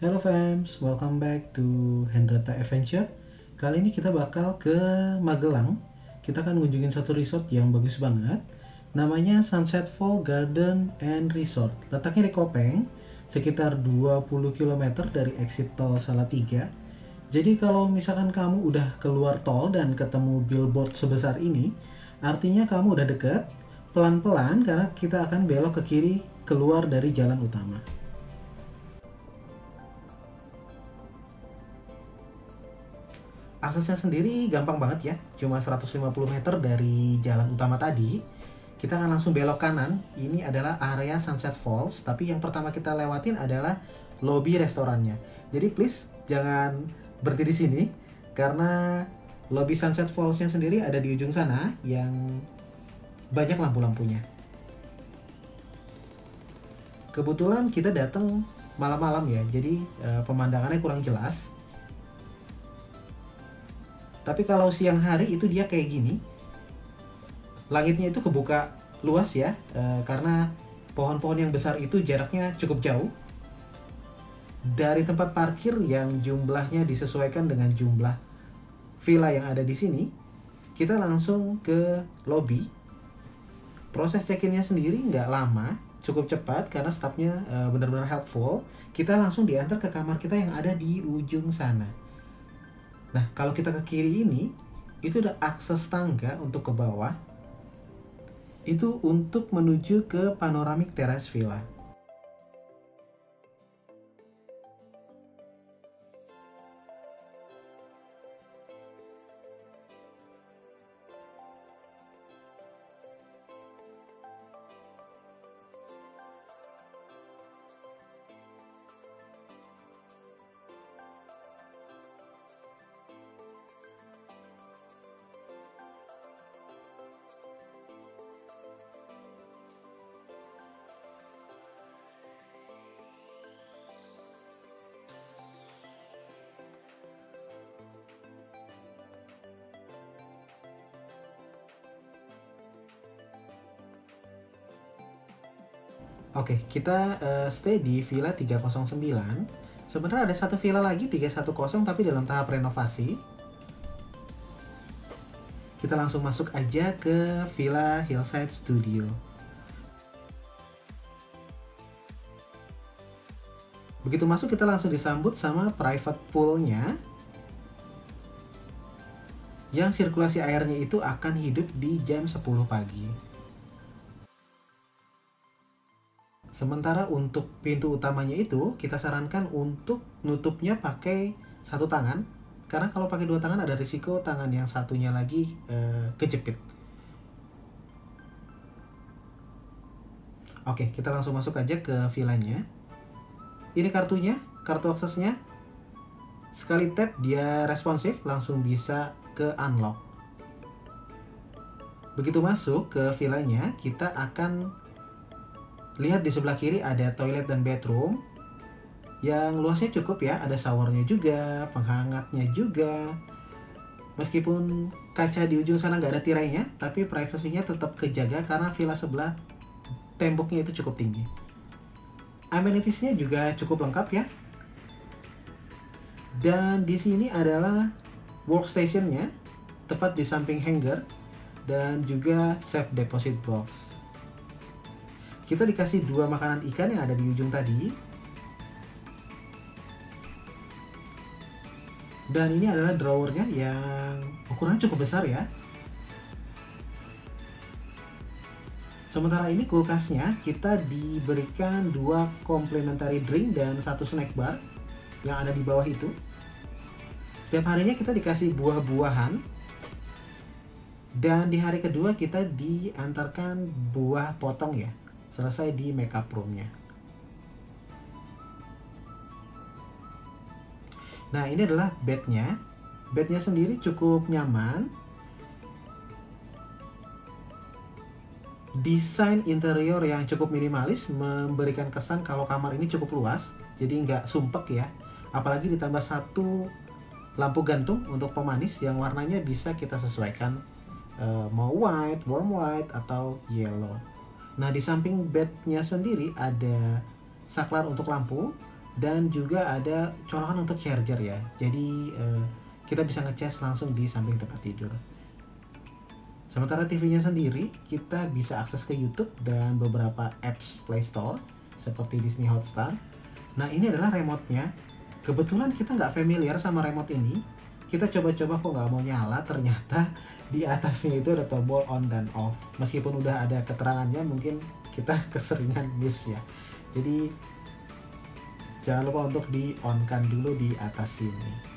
Hello fams, welcome back to Hendrata Adventure. Kali ini kita bakal ke Magelang. Kita akan ngunjungin satu resort yang bagus banget. Namanya Sunset Fall Garden and Resort. Letaknya di Kopeng, sekitar 20 km dari exit tol Salatiga. Jadi kalau misalkan kamu udah keluar tol dan ketemu billboard sebesar ini, artinya kamu udah deket. Pelan-pelan karena kita akan belok ke kiri keluar dari jalan utama. Aksesnya sendiri gampang banget ya, cuma 150 meter dari jalan utama tadi. Kita akan langsung belok kanan. Ini adalah area Sunset Falls, tapi yang pertama kita lewatin adalah lobby restorannya. Jadi please jangan berhenti di sini, karena lobby Sunset Falls-nya sendiri ada di ujung sana yang banyak lampu-lampunya. Kebetulan kita datang malam-malam ya, jadi pemandangannya kurang jelas. Tapi kalau siang hari itu dia kayak gini. Langitnya itu kebuka luas ya, karena pohon-pohon yang besar itu jaraknya cukup jauh. Dari tempat parkir yang jumlahnya disesuaikan dengan jumlah villa yang ada di sini, kita langsung ke lobby. Proses check-innya sendiri nggak lama, cukup cepat karena staffnya benar-benar helpful. Kita langsung diantar ke kamar kita yang ada di ujung sana. Nah, kalau kita ke kiri ini, itu ada akses tangga untuk ke bawah. Itu untuk menuju ke panoramic terrace villa. Oke, kita stay di Villa 309. Sebenarnya ada satu villa lagi 310 tapi dalam tahap renovasi. Kita langsung masuk aja ke Villa Hillside Studio. Begitu masuk kita langsung disambut sama private poolnya, yang sirkulasi airnya itu akan hidup di jam 10 pagi. Sementara untuk pintu utamanya itu kita sarankan untuk nutupnya pakai satu tangan, karena kalau pakai dua tangan ada risiko tangan yang satunya lagi kejepit. Oke, kita langsung masuk aja ke villanya. Ini kartunya, kartu aksesnya. Sekali tap dia responsif, langsung bisa ke unlock. Begitu masuk ke villanya, kita akan lihat di sebelah kiri ada toilet dan bedroom yang luasnya cukup ya, ada showernya juga, penghangatnya juga. Meskipun kaca di ujung sana nggak ada tirainya, tapi privasinya tetap kejaga karena villa sebelah temboknya itu cukup tinggi. Amenitiesnya juga cukup lengkap ya. Dan di sini adalah workstationnya, tepat di samping hanger dan juga safe deposit box. Kita dikasih dua makanan ikan yang ada di ujung tadi. Dan ini adalah drawernya yang ukurannya cukup besar ya. Sementara ini kulkasnya kita diberikan dua complimentary drink dan satu snack bar yang ada di bawah itu. Setiap harinya kita dikasih buah-buahan. Dan di hari kedua kita diantarkan buah potong ya. Selesai di makeup roomnya. Nah, ini adalah bednya. Bednya sendiri cukup nyaman. Desain interior yang cukup minimalis memberikan kesan kalau kamar ini cukup luas. Jadi nggak sumpek ya. Apalagi ditambah satu lampu gantung untuk pemanis yang warnanya bisa kita sesuaikan. Mau white, warm white, atau yellow. Nah, di samping bednya sendiri ada saklar untuk lampu, dan juga ada colokan untuk charger ya. Jadi kita bisa ngecas langsung di samping tempat tidur. Sementara TV-nya sendiri kita bisa akses ke YouTube dan beberapa apps Play Store seperti Disney Hotstar. Nah ini adalah remote-nya. Kebetulan kita nggak familiar sama remote ini. Kita coba-coba kok nggak mau nyala, ternyata di atasnya itu ada tombol on dan off. Meskipun udah ada keterangannya, mungkin kita keseringan miss ya. Jadi jangan lupa untuk di on-kan dulu di atas sini.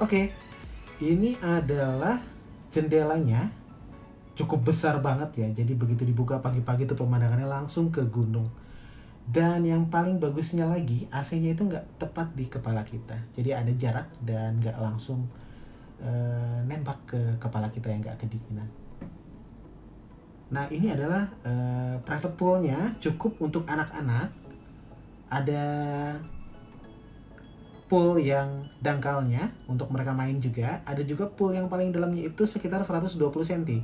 Oke, ini adalah jendelanya, cukup besar banget ya. Jadi begitu dibuka pagi-pagi tuh pemandangannya langsung ke gunung. Dan yang paling bagusnya lagi, AC-nya itu nggak tepat di kepala kita. Jadi ada jarak dan nggak langsung nembak ke kepala kita yang nggak kedinginan. Nah ini adalah private poolnya, cukup untuk anak-anak. Ada pool yang dangkalnya untuk mereka main juga. Ada juga pool yang paling dalamnya itu sekitar 120 cm.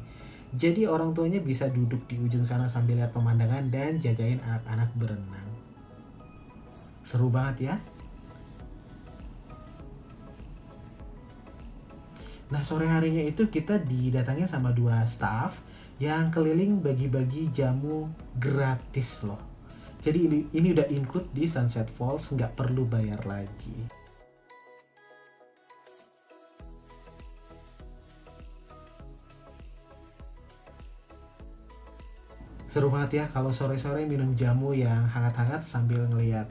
Jadi orang tuanya bisa duduk di ujung sana sambil lihat pemandangan dan jagain anak-anak berenang. Seru banget ya. Nah sore harinya itu kita didatangi sama 2 staff yang keliling bagi-bagi jamu gratis loh. Jadi ini udah include di Sunset Falls, nggak perlu bayar lagi. Seru banget ya kalau sore-sore minum jamu yang hangat-hangat sambil ngelihat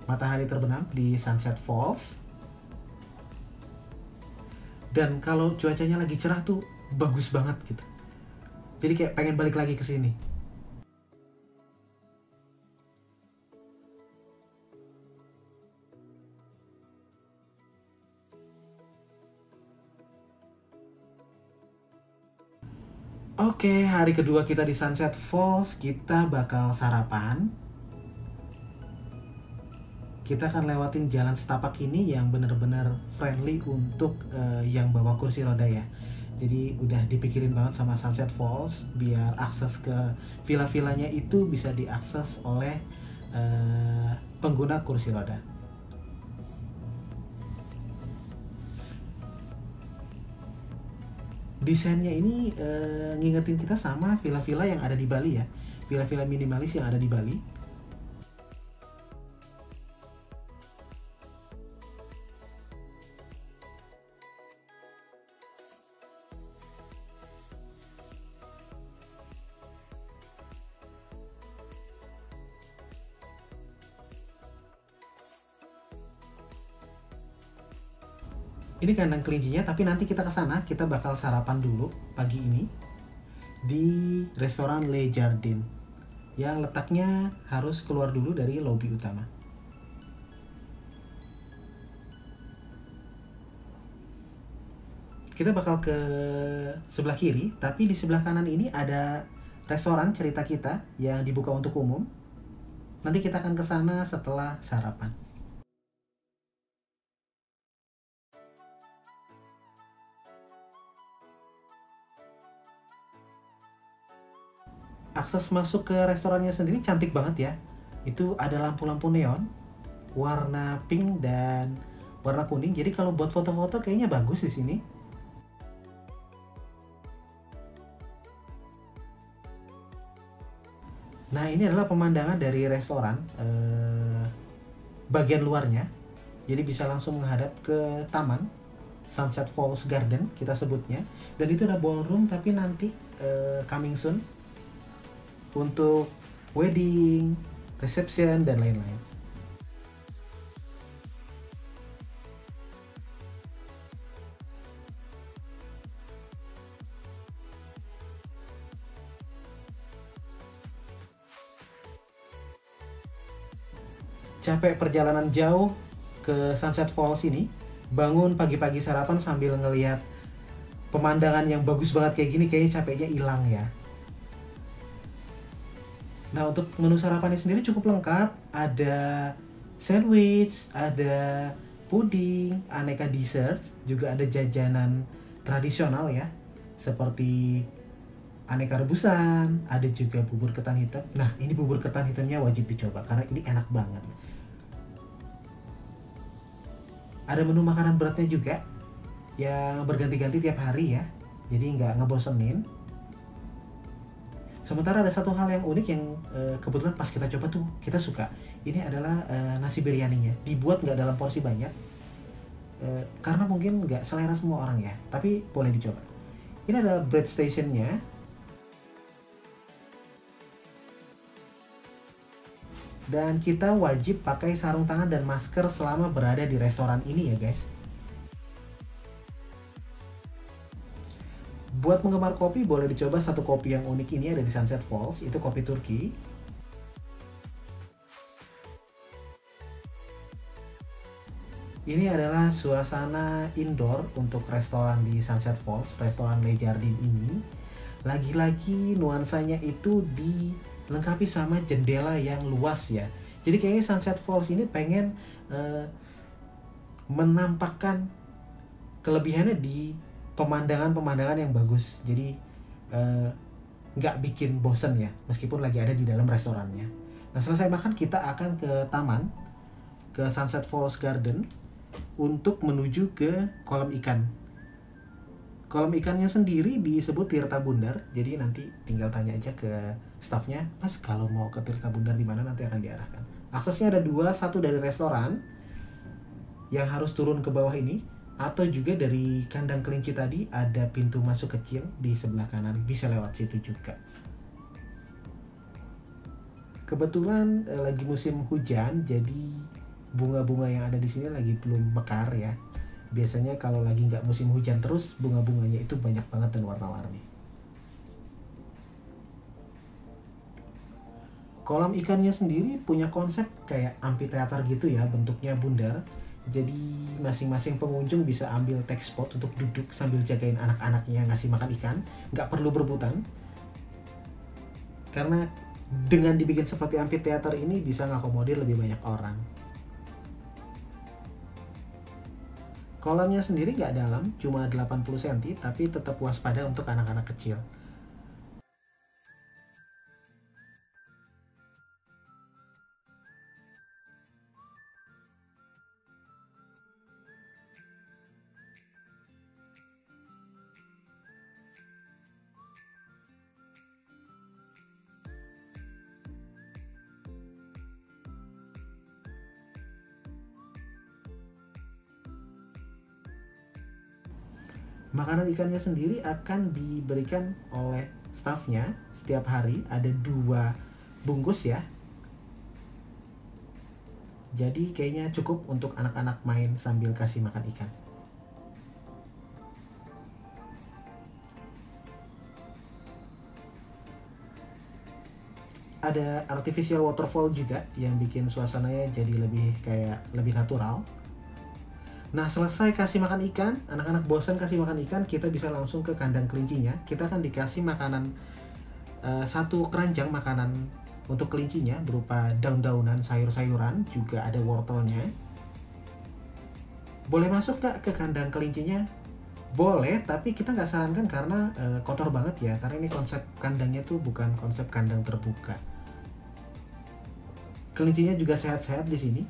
matahari terbenam di Sunset Falls. Dan kalau cuacanya lagi cerah tuh bagus banget gitu. Jadi kayak pengen balik lagi ke sini. Oke, hari kedua kita di Sunset Falls, kita bakal sarapan. Kita akan lewatin jalan setapak ini yang bener-bener friendly untuk yang bawa kursi roda ya. Jadi udah dipikirin banget sama Sunset Falls biar akses ke villa-villanya itu bisa diakses oleh pengguna kursi roda. Desainnya ini ngingetin kita sama villa-villa yang ada di Bali ya, villa-villa minimalis yang ada di Bali. Ini kandang kelincinya, tapi nanti kita ke sana, kita bakal sarapan dulu pagi ini di restoran Le Jardin yang letaknya harus keluar dulu dari lobi utama. Kita bakal ke sebelah kiri, tapi di sebelah kanan ini ada restoran cerita kita yang dibuka untuk umum. Nanti kita akan ke sana setelah sarapan. Akses masuk ke restorannya sendiri cantik banget ya. Itu ada lampu-lampu neon warna pink dan warna kuning. Jadi kalau buat foto-foto kayaknya bagus di sini. Nah, ini adalah pemandangan dari restoran bagian luarnya. Jadi bisa langsung menghadap ke taman Sunset Falls Garden kita sebutnya. Dan itu ada ballroom tapi nanti coming soon untuk wedding, reception, dan lain-lain. Capek perjalanan jauh ke Sunset Falls ini, bangun pagi-pagi sarapan sambil ngelihat pemandangan yang bagus banget kayak gini, kayaknya capeknya hilang ya. Nah untuk menu sarapannya sendiri cukup lengkap, ada sandwich, ada puding, aneka dessert, juga ada jajanan tradisional ya, seperti aneka rebusan, ada juga bubur ketan hitam. Nah, ini bubur ketan hitamnya wajib dicoba karena ini enak banget. Ada menu makanan beratnya juga yang berganti-ganti tiap hari ya, jadi nggak ngebosenin. Sementara ada satu hal yang unik yang kebetulan pas kita coba tuh kita suka. Ini adalah nasi biryaninya. Dibuat nggak dalam porsi banyak, karena mungkin nggak selera semua orang ya, tapi boleh dicoba. Ini ada bread stationnya. Dan kita wajib pakai sarung tangan dan masker selama berada di restoran ini ya guys. Buat penggemar kopi boleh dicoba satu kopi yang unik ini, ada di Sunset Falls, itu kopi Turki. Ini adalah suasana indoor untuk restoran di Sunset Falls, restoran Le Jardin ini. Lagi-lagi nuansanya itu dilengkapi sama jendela yang luas ya. Jadi kayaknya Sunset Falls ini pengen menampakkan kelebihannya di pemandangan-pemandangan yang bagus. Jadi nggak bikin bosen ya, meskipun lagi ada di dalam restorannya. Nah, selesai makan kita akan ke taman, ke Sunset Falls Garden untuk menuju ke kolam ikan. Kolam ikannya sendiri disebut Tirta Bundar, jadi nanti tinggal tanya aja ke staffnya, Mas kalau mau ke Tirta Bundar di mana, nanti akan diarahkan. Aksesnya ada dua, satu dari restoran yang harus turun ke bawah ini, atau juga dari kandang kelinci tadi ada pintu masuk kecil di sebelah kanan, bisa lewat situ juga. Kebetulan lagi musim hujan, jadi bunga-bunga yang ada di sini lagi belum mekar ya. Biasanya kalau lagi nggak musim hujan terus, bunga-bunganya itu banyak banget dan warna-warni. Kolam ikannya sendiri punya konsep kayak amphitheater gitu ya, bentuknya bundar. Jadi masing-masing pengunjung bisa ambil take spot untuk duduk sambil jagain anak-anaknya ngasih makan ikan. Nggak perlu berebutan. Karena dengan dibikin seperti amphitheater ini bisa ngakomodir lebih banyak orang. Kolamnya sendiri nggak dalam, cuma 80 cm, tapi tetap waspada untuk anak-anak kecil. Makanan ikannya sendiri akan diberikan oleh staffnya setiap hari, ada 2 bungkus ya. Jadi kayaknya cukup untuk anak-anak main sambil kasih makan ikan. Ada artificial waterfall juga yang bikin suasananya jadi lebih natural. Nah, selesai kasih makan ikan, anak-anak bosan kasih makan ikan, kita bisa langsung ke kandang kelincinya. Kita akan dikasih makanan, satu keranjang makanan untuk kelincinya berupa daun-daunan, sayur-sayuran, juga ada wortelnya. Boleh masuk nggak ke kandang kelincinya? Boleh, tapi kita nggak sarankan karena kotor banget ya. Karena ini konsep kandangnya tuh bukan konsep kandang terbuka. Kelincinya juga sehat-sehat di sini.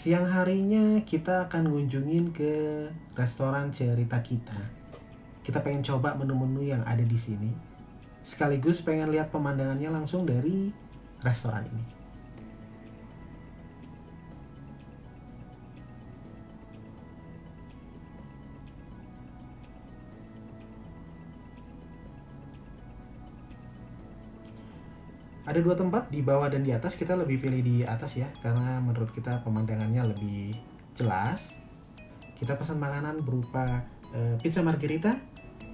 Siang harinya kita akan ngunjungin ke restoran Cerita Kita. Kita pengen coba menu-menu yang ada di sini. Sekaligus pengen lihat pemandangannya langsung dari restoran ini. Ada 2 tempat, di bawah dan di atas. Kita lebih pilih di atas ya, karena menurut kita pemandangannya lebih jelas. Kita pesan makanan berupa pizza margherita,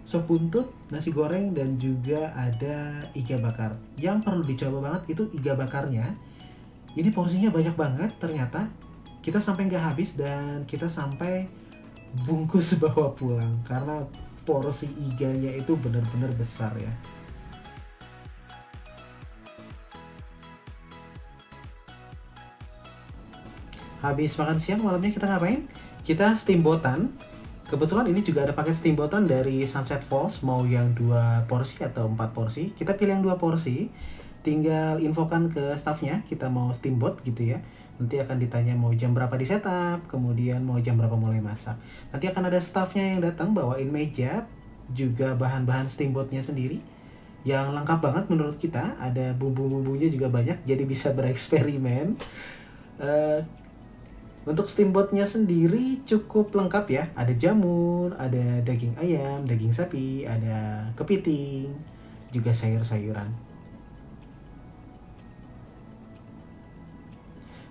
sop buntut, nasi goreng, dan juga ada iga bakar. Yang perlu dicoba banget itu iga bakarnya. Ini porsinya banyak banget ternyata. Kita sampai nggak habis dan kita sampai bungkus bawa pulang karena porsi iganya itu benar-benar besar ya. Habis makan siang, malamnya kita ngapain? Kita steamboatan. Kebetulan ini juga ada paket steamboatan dari Sunset Falls, mau yang 2 porsi atau 4 porsi. Kita pilih yang 2 porsi, tinggal infokan ke staffnya kita mau steamboat gitu ya. Nanti akan ditanya mau jam berapa di setup, kemudian mau jam berapa mulai masak. Nanti akan ada staffnya yang datang bawain meja, juga bahan-bahan steamboatnya sendiri. Yang lengkap banget menurut kita, ada bumbu-bumbunya juga banyak, jadi bisa bereksperimen. Eh, untuk steamboatnya sendiri cukup lengkap ya. Ada jamur, ada daging ayam, daging sapi, ada kepiting, juga sayur-sayuran.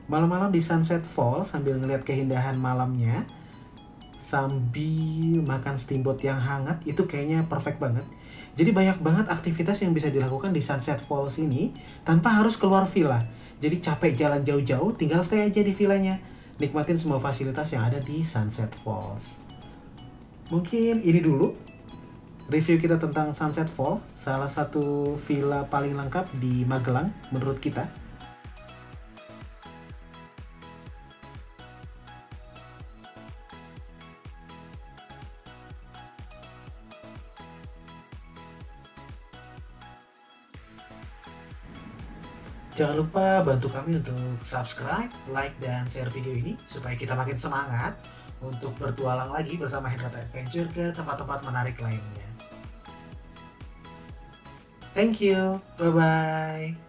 Malam-malam di Sunset Falls sambil ngeliat keindahan malamnya, sambil makan steamboat yang hangat, itu kayaknya perfect banget. Jadi banyak banget aktivitas yang bisa dilakukan di Sunset Falls ini tanpa harus keluar villa. Jadi capek jalan jauh-jauh, tinggal stay aja di villanya. Nikmatin semua fasilitas yang ada di Sunset Falls. Mungkin ini dulu review kita tentang Sunset Falls, salah satu villa paling lengkap di Magelang menurut kita. Jangan lupa bantu kami untuk subscribe, like, dan share video ini supaya kita makin semangat untuk bertualang lagi bersama Hendrata Adventure ke tempat-tempat menarik lainnya. Thank you, bye-bye.